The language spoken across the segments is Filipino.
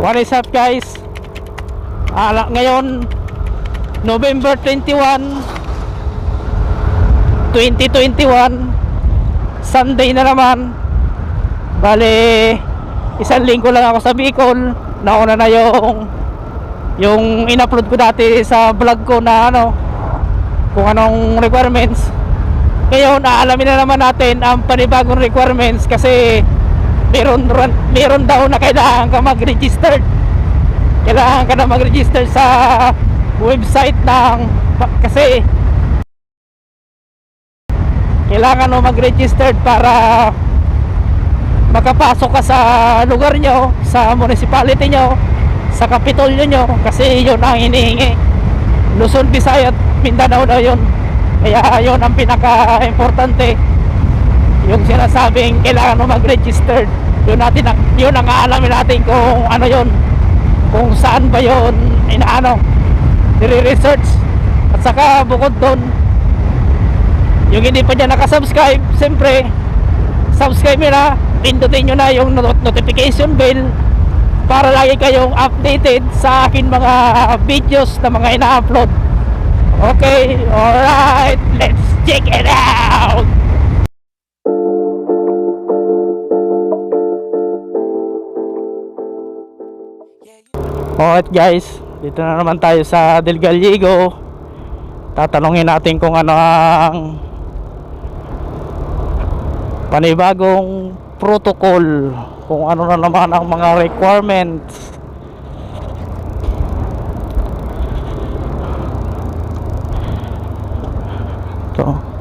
What is up guys? Ngayon November 21, 2021, Sunday na naman. Bale, isang linggo lang ako sa Bicol. Nauna na yung in-upload ko dati sa vlog ko na kung anong requirements. Ngayon, aalamin na naman natin ang panibagong requirements kasi meron daw na kailangan ka mag-register. Kailangan ka na mag-register sa website kasi kailangan mo mag-register para makapasok ka sa lugar nyo, sa municipality nyo, sa kapitolyo nyo, kasi yun ang hinihingi. Luzon, Visayas at Mindanao daw yun. Kaya yun ang pinaka-importante, yung sinasabing kailangan mo mag-register. Yun ang aalamin natin kung ano yun, kung saan ba yun nire-research. At saka bukod doon, yung hindi pa dyan nakasubscribe, siyempre subscribe nyo na, pindutin nyo na yung notification bell para lagi kayong updated sa akin mga videos na mga ina-upload. Okay, alright, let's check it out. Alright guys, dito na naman tayo sa Del Gallego. Tatanungin natin kung ano ang panibagong protocol, kung ano na naman ang mga requirements. Ito.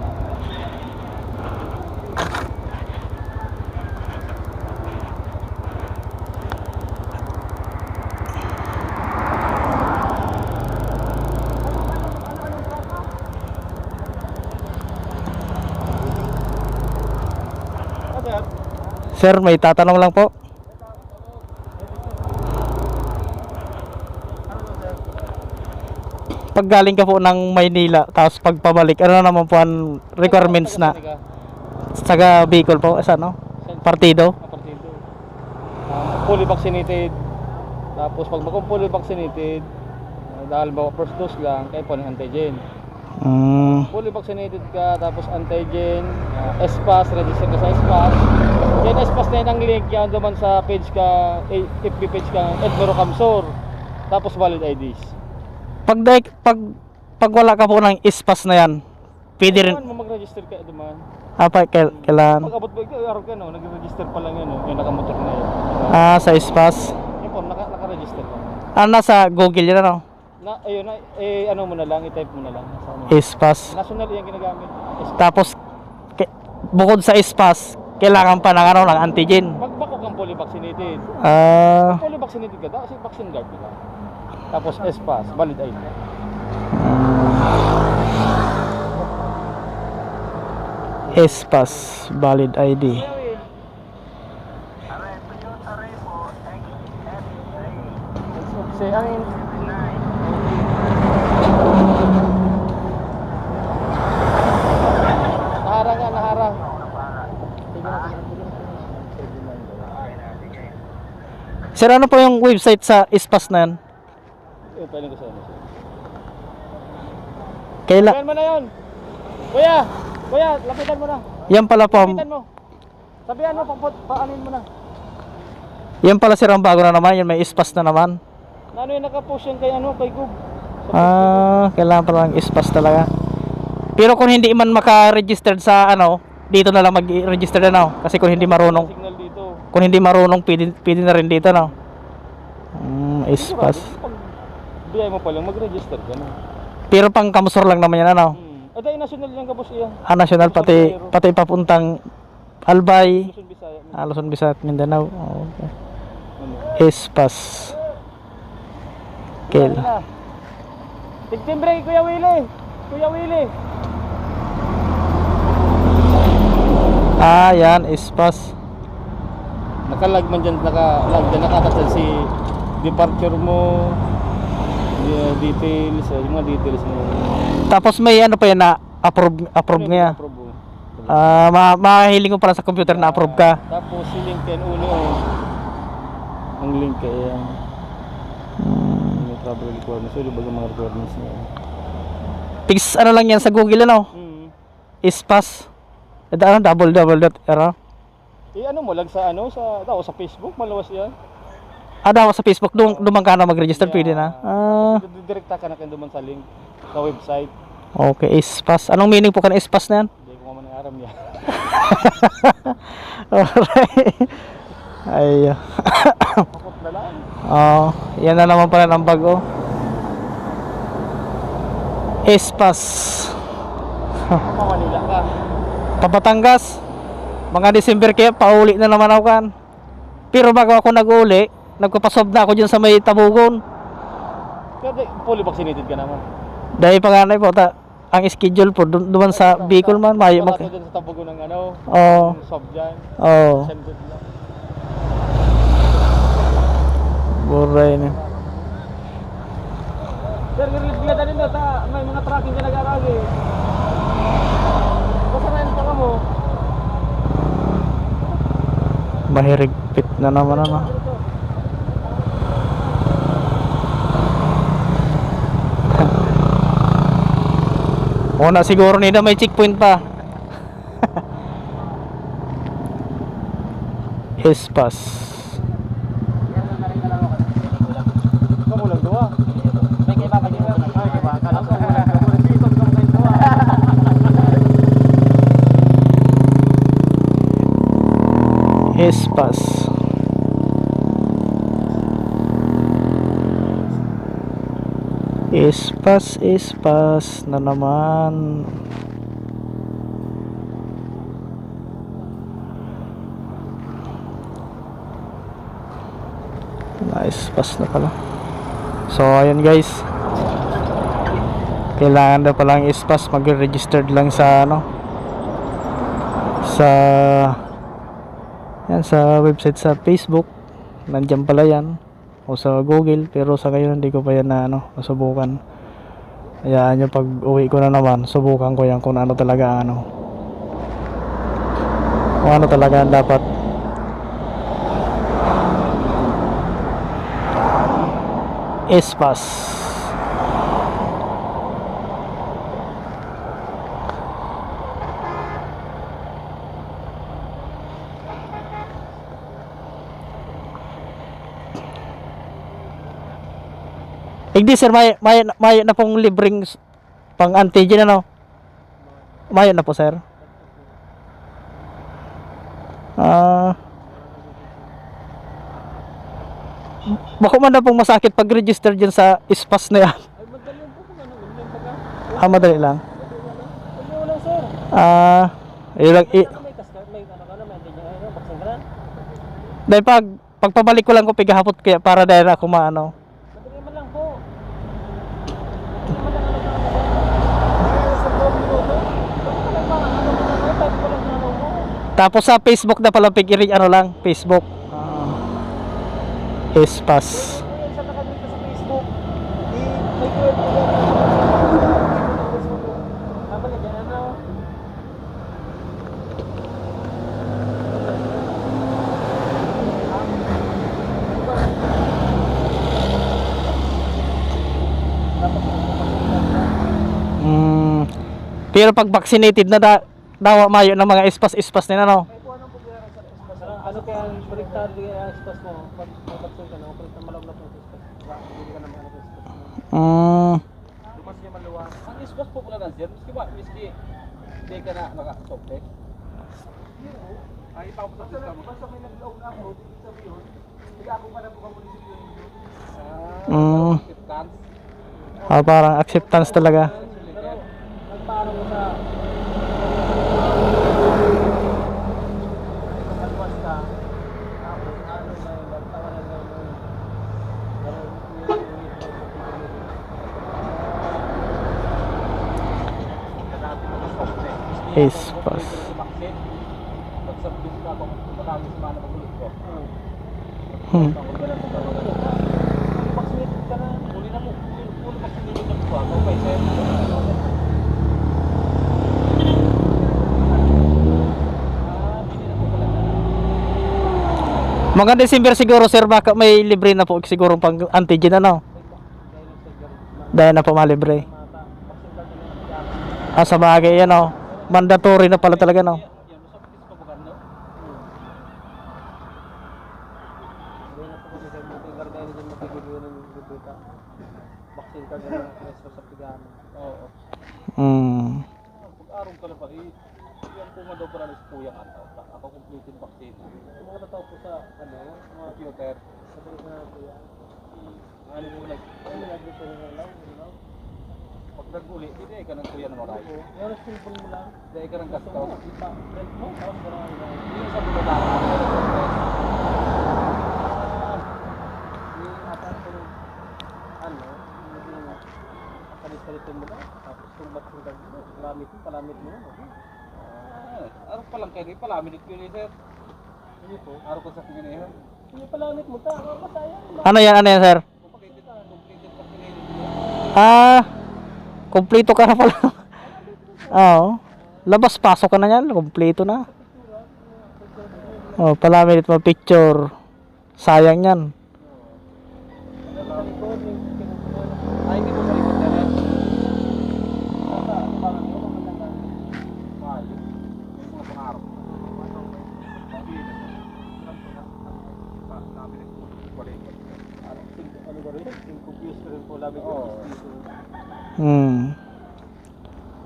Sir, may tatanong lang po. Pag galing ka po ng Maynila, tapos pagpabalik, ano naman po ang requirements na? Sa Bicol po, sa partido? Partido. Fully vaccinated. Tapos pag fully vaccinated, dahil ba first dose lang, kaya po ng antigen. Fully vaccinated ka, tapos antigen, SPAS, register ka sa SPAS. Yan SPAS na yan ang link, yan naman sa page ka, FB page ka, Edmero Camsor. Tapos valid IDs. Pag wala ka po ng SPAS na yan, pwede rin mag-register ka naman. Kailangan. Pag abot ba ikaw, araw ka nag-register pa lang yan, yung nakamotor na yan. Sa SPAS. Yan po, naka-register ka. Nasa Google yun Ayun, ano mo na lang, i-type mo na lang. SPAS. National yung ginagamit. Tapos bukod sa SPAS, kailangan pa ng ng antigen. Magbako kang fully vaccinated. Fully vaccinated ka daw kasi vaccine card ka. Tapos SPAS, valid ID. SPAS, valid ID. Naharang. Sir, ano po yung website sa SPAS na yan? Pwede ko sa ano. Kailan mo na yun. Kuya, lapitan mo na. yan pala po. Lapitan mo. Sabihan mo, paanin mo na. Yan pala sir ang bago na naman. Yan may SPAS na naman. Ano yung nakapost yan kay Gug? Kailangan pala ng SPAS talaga. Pero kung hindi man maka-registered sa dito na lang mag-register na kasi kung hindi marunong. Signal dito. Kung hindi marunong, pwede na rin dito SPAS. Biyay mo pa lang, mag-register ka na. Pero pang Camsor lang naman yan Ay, national lang kapos iyan. national pati papuntang Albay, Luzon, Visayas. Luzon, Visayas at Mindanao. Okay. SPAS. Tigtimbre, Kuya Willie. Yan, SPAS. Nakalag man dyan, nakatas dyan si departure mo, details, yung mga details mo. Tapos may pa yan na approve niya. Mahiling mo pala sa computer na approve ka. Tapos si link yan ulo ang link yan. travel requirements. So, ba yung mga requirements niya? Fix ano lang yan sa Google ano? Ispas. Ano, double dot, ano? Ano mo lang sa sa Facebook, malawas yan. Daw sa Facebook, dumang ka na mag-register, pwede na. Direkta ka na kayo duman sa link sa website. Okay, ispas. Anong meaning po ka ng ispas na yan? Hindi ko man aram niya. Alright. Ay. Kapot na lang. Yan na naman pala ng bago. Ispas. Manila ka. Papatangas. Mga December kaya pauli na naman ako kan. Pero bago ako nag-uli, nagpapasob na ako dyan sa may Tabugon. Kaya fully vaccinated ka naman. Dahil panganay po ang schedule po duman sa Bicol man mayo Ito dyan sa Tabugo ng swab dyan. Sended lang. Buray na. Sir, gila din ta may mga tracking ka nag-aragi. Basta na pa mo. Mahirigpit na naman ano. Na siguro nila may checkpoint pa. Espas. Kamu lang dua. May kay baka dito. Ay, kay baka lang ko. Espas. Espas na naman. Espas na pala. So ayun guys, kailangan na palang espas, mag-registered lang sa sa website sa Facebook, nandiyan pala yan, o sa Google, pero sa ngayon hindi ko pa yan na nasubukan. Kaya yung pag uwi ko na naman, subukan ko yan kung ano talaga kung ano talaga ang dapat. Espas. Hindi sir, may na pong libreng pang antigen May na po sir. Bako man na pong masakit pag-register dyan sa ispas na yan. Madali lang. Dahil pagpabalik ko lang ko pigahapot kaya para dahil ako maano. Tapos sa Facebook na pala pig-i-read Facebook. Espas. Pero pag vaccinated na dawa mayo ng mga espas nila Ano kaya ang baliktad yung espas mo? Pag vaccine ka na, baliktad malaw na po espas. Hindi ka naman espas. Lumas niya maluwa. Ang espas po pala ng sir, miski hindi ka na nakasopte. Ay, ipapusap ka mo. Basta may nag-load na ako, sabi yun. Hindi ako pa na po kamunisipyo yun. Parang acceptance talaga. Nagpaano mo sa Espas. Mga December siguro sir, baka may libre na po siguro pang antigen Dahil na po malibre. Sa bagay yan oh. Mandatory na pala talaga no. Hmm. Pag-araw ka na pa yan po nga daw pala sa kuya ka. Ako completed vaccine. Yung mga natao po sa mga filter. Ano mo pag nag-uli, hindi ka ng kuya na maray. Yung cellphone mo lang. Hindi ka ng gasto. Yung sa mga palit-palitin mo lang, tapos kung matulad mo, palamit mo. Araw pa lang kayo, palamit ko yun, sir. Hindi po. Araw ko sa pinganihan. Hindi palamit mo ta, masaya. Ano yan, sir? Kompleto ka na pala. Oo. Labas-pasok ka na yan, kompleto na. Oh, palamit mo picture. Sayang yan. Ay, hindi mo sa likod na rin.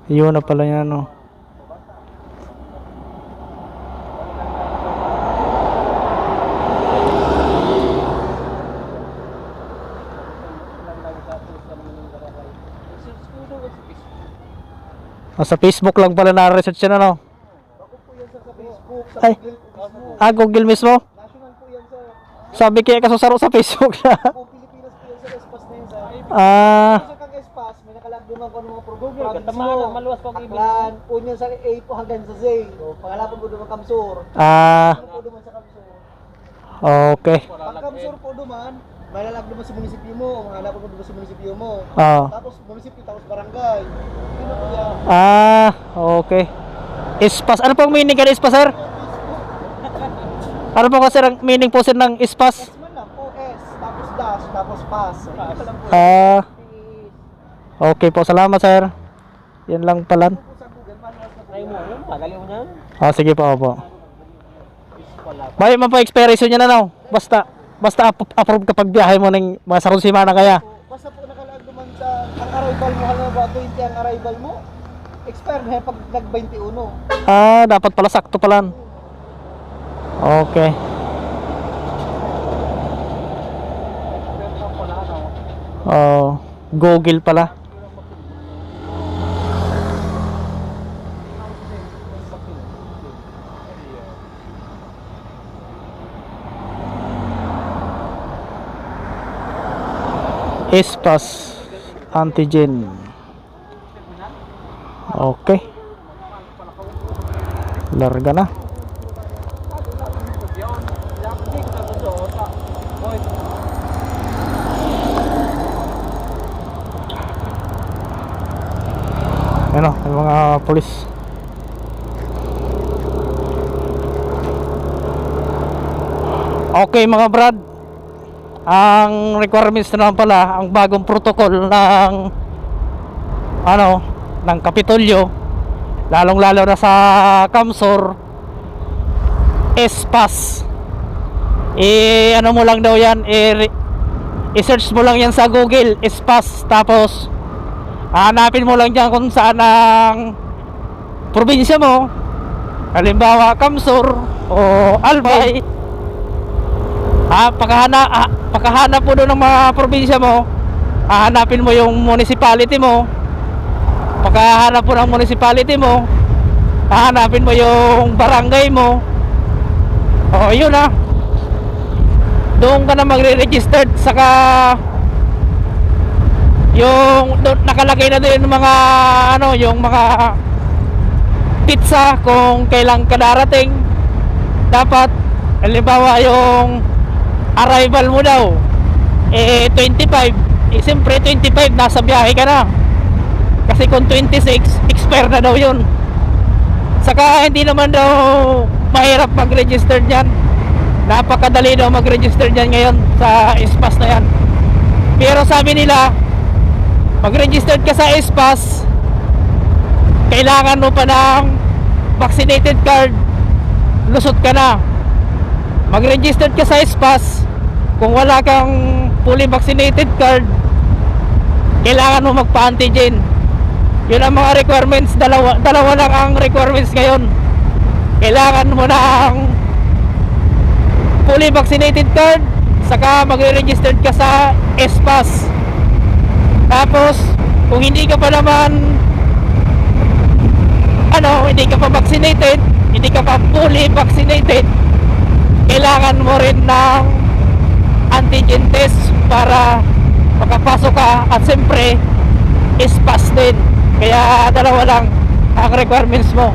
Yun na pala yan, no. Sa Facebook lang pala na-research yan, ano? Ay, Google mismo? National po yan sa Sabi kaya kasusaro sa Facebook na. buong Pilipinas po yan sa espas na yan sa Ah, sa kang espas, may nakalagdungan ko ng mga program. maluwas pag Aklan, unyan sa A po hanggang sa Z. O, pangalapan po duman Kamsur. ah, Ano po duman sa Kamsur? okay. Pag Kamsur po duman, may nalalagduman sa munisipyo mo, o mangalapan po duman sa munisipyo mo. Oh. Tapos munisipyo, tapos barangay. Yun po yan. Ah, okay. Ispas. Ano pong meaning ka ng ispas, sir? Ano po kasi ang meaning po sir ng ispas? S man lang po, S, tapos dash, tapos pass. Ayun pa lang po. Ah, okay po. Salamat, sir. Yan lang pala. Po sa Google, maluwas na po Ay mo, yan. magaling mo yan. Sige po, opo. Bayo man po expiration niya na, no? Basta approve kapag biyahe mo ng mga sarong simana kaya. Basta po nakalagduman sa ang arrival mo, halimbawa 20 ang arrival mo, expire na yan pag nag-21. Ah, dapat pala sakto pala. Okay. Oh, Google pala. Espas antigen. Okay. Larga na. Ano, yung mga pulis. Okay mga brad. Ang requirements na naman pala, ang bagong protocol ng ng Kapitolyo, lalong-lalo na sa Kamsur, Espas. Ano mo lang daw yan, i-search mo lang yan sa Google, Espas, tapos hanapin mo lang dyan kung saan ang probinsya mo, halimbawa Kamsur o Albay. Pagkahanap mo doon ng mga probinsya mo, hahanapin mo yung municipality mo. Pagkahanap mo ng municipality mo, hahanapin mo yung barangay mo. O yun na, doon ka na magre-registered. Saka yung doon nakalagay na din yung mga yung mga pizza kung kailan ka darating. Dapat halimbawa yung arrival mo daw 25, siyempre 25 nasa biyahe ka na, kasi kung 26 expire na daw yun. Saka hindi naman daw mahirap mag-register dyan, napakadali daw mag-register dyan ngayon sa Espas na yan. Pero sabi nila mag-registered ka sa SPAS, kailangan mo pa ng vaccinated card, lusot ka na. Mag-registered ka sa SPAS, kung wala kang fully vaccinated card, kailangan mo magpa-antigen. Yun ang mga requirements, dalawa lang ang requirements ngayon. Kailangan mo ng fully vaccinated card, saka mag-registered ka sa SPAS. Tapos kung hindi ka pa naman hindi ka pa vaccinated, hindi ka pa fully vaccinated, kailangan mo rin ng antigen test para makapasok ka, at siyempre SPAS din. Kaya dalawa lang ang requirements mo.